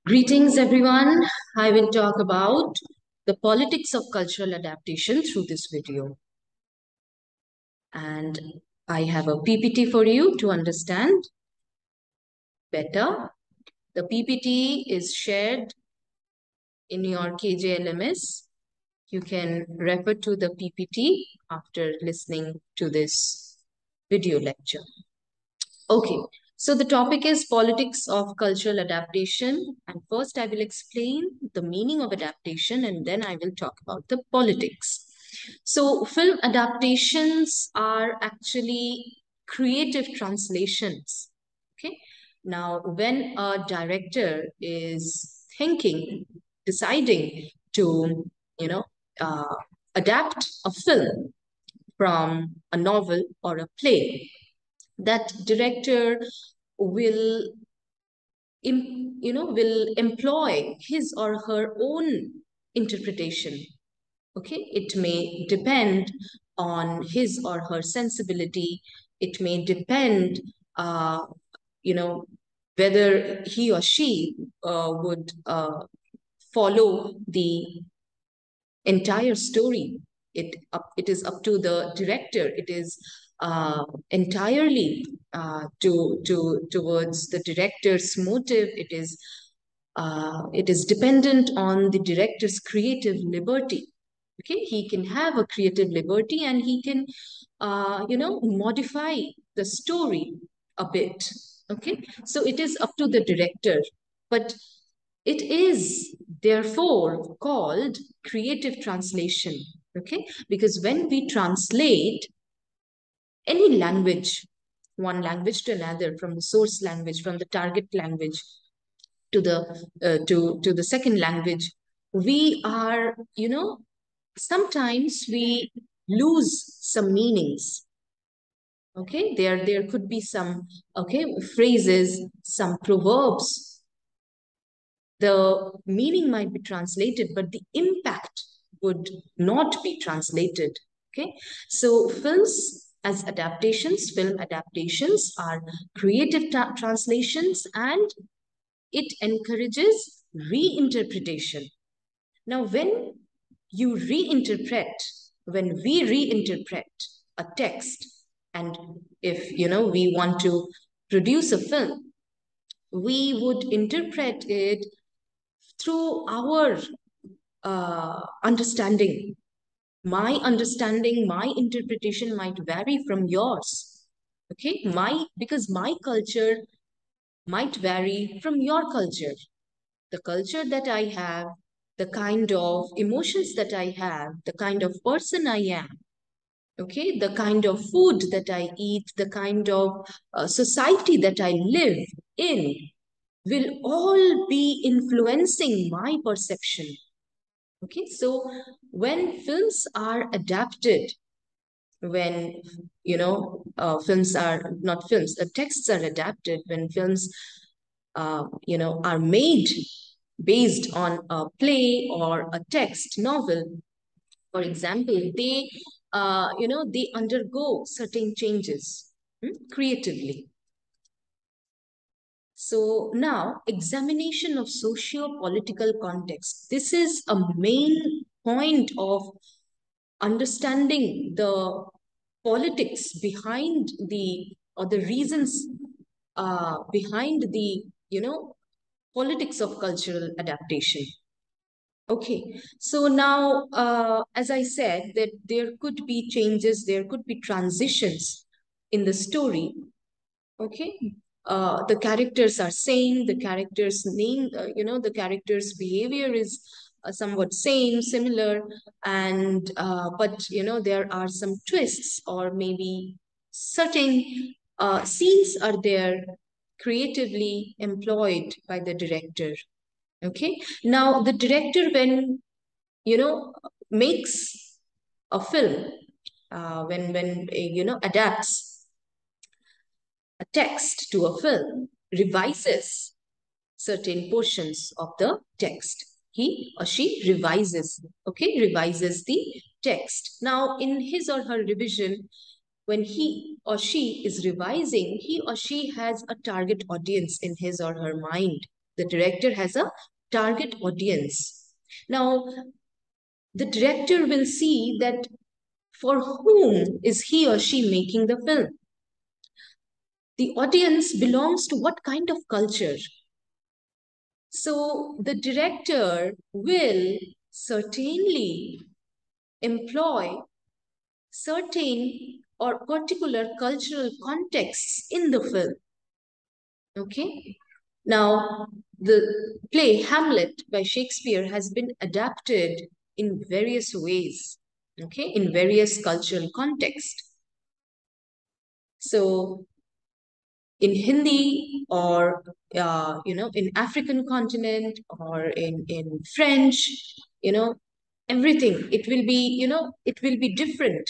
Greetings, everyone. I will talk about the politics of cultural adaptation through this video. And I have a PPT for you to understand better. The PPT is shared in your KJLMS. You can refer to the PPT after listening to this video lecture. Okay, so the topic is politics of cultural adaptation. And first I will explain the meaning of adaptation and then I will talk about the politics. So film adaptations are actually creative translations. Okay, now when a director is thinking, deciding to, you know, uh, adapt a film from a novel or a play, that director will will employ his or her own interpretation. Okay, it may depend on his or her sensibility. It may depend you know whether he or she would follow the entire story. It is up to the director. It is entirely towards the director's motive. It is dependent on the director's creative liberty. Okay, he can have a creative liberty and he can modify the story a bit. Okay, so it is up to the director, but it is therefore called creative translation. Okay, because when we translate any language, one language to another, from the source language, from the target language to the second language, we are, sometimes we lose some meanings. Okay, there could be some phrases, some proverbs. The meaning might be translated, but the impact would not be translated. Okay, so film adaptations are creative translations, and it encourages reinterpretation. Now, when we reinterpret a text, and if we want to produce a film, we would interpret it through our understanding. My understanding, my interpretation might vary from yours. Okay, because my culture might vary from your culture. The culture that I have, the kind of emotions that I have, the kind of person I am, okay, the kind of food that I eat, the kind of society that I live in will all be influencing my perception. Okay, so when films are adapted, when films are not films, texts are adapted, when films are made based on a play or a text novel, for example, they undergo certain changes creatively. So now, examination of socio-political context. This is a main point of understanding the politics behind the reasons behind the politics of cultural adaptation. Okay, so now, as I said, that there could be changes, there could be transitions in the story. Okay, the characters are same, the characters' name, the characters' behavior is somewhat similar, and but there are some twists, or maybe certain scenes are there creatively employed by the director. Okay, now the director, when makes a film, when adapts a text to a film, revises certain portions of the text. He or she revises, okay, revises the text. Now, in his or her revision, when he or she is revising, he or she has a target audience in his or her mind. The director has a target audience. Now, the director will see that for whom is he or she making the film. The audience belongs to what kind of culture? So the director will certainly employ certain or particular cultural contexts in the film. Okay. Now, the play Hamlet by Shakespeare has been adapted in various ways, okay, in various cultural contexts. So, in Hindi or in African continent or in French, you know, everything it will be different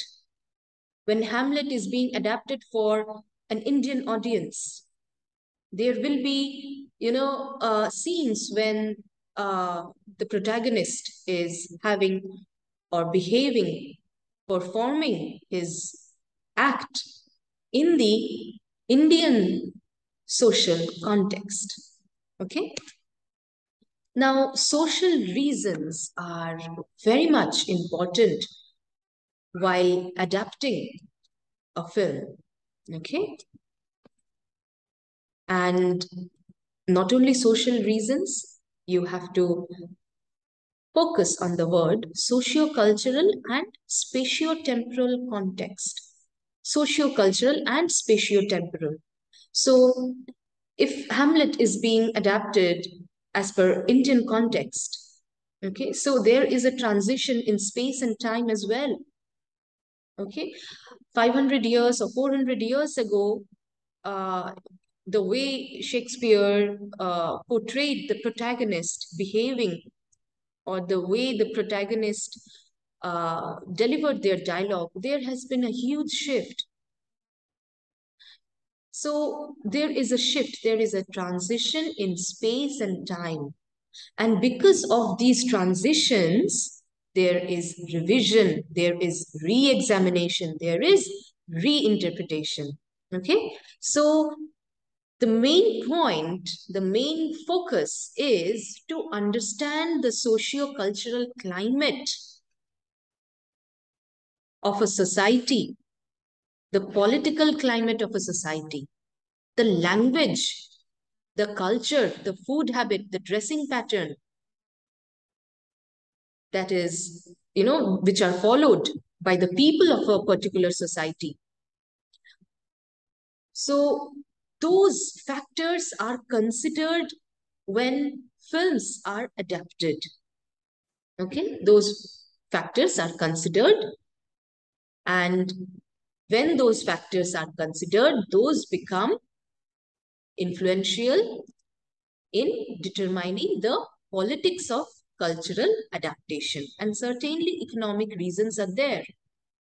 when Hamlet is being adapted for an Indian audience. There will be scenes when the protagonist is having or behaving, performing his act in the Indian social context. Okay. Now, social reasons are very much important while adapting a film. Okay. And not only social reasons, you have to focus on the word socio-cultural and spatio-temporal context. Socio-cultural and spatio-temporal. So, if Hamlet is being adapted as per Indian context, okay, so there is a transition in space and time as well. Okay, 500 years or 400 years ago, the way Shakespeare portrayed the protagonist behaving, or the way the protagonist delivered their dialogue, there has been a huge shift. So there is a shift, there is a transition in space and time. And because of these transitions, there is revision, there is re examination, there is reinterpretation. Okay, so the main point, the main focus is to understand the socio-cultural climate of a society, the political climate of a society, the language, the culture, the food habit, the dressing pattern that is, which are followed by the people of a particular society. So those factors are considered when films are adapted. Okay, those factors are considered, and when those factors are considered, those become influential in determining the politics of cultural adaptation. And certainly economic reasons are there.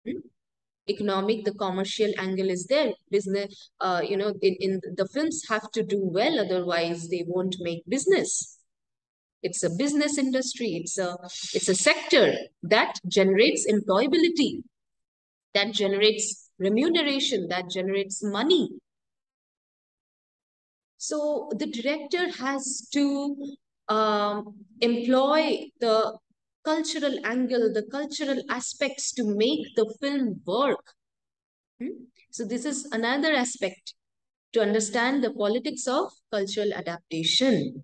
Hmm? Economic, the commercial angle is there. Business, in the films have to do well, otherwise they won't make business. It's a business industry. It's a sector that generates employability, that generates remuneration, that generates money. So the director has to employ the cultural angle, the cultural aspects to make the film work. So this is another aspect to understand the politics of cultural adaptation.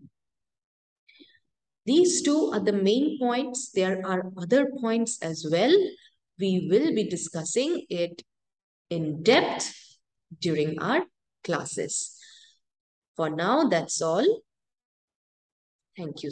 These two are the main points. There are other points as well. We will be discussing it in depth during our classes. For now, that's all. Thank you.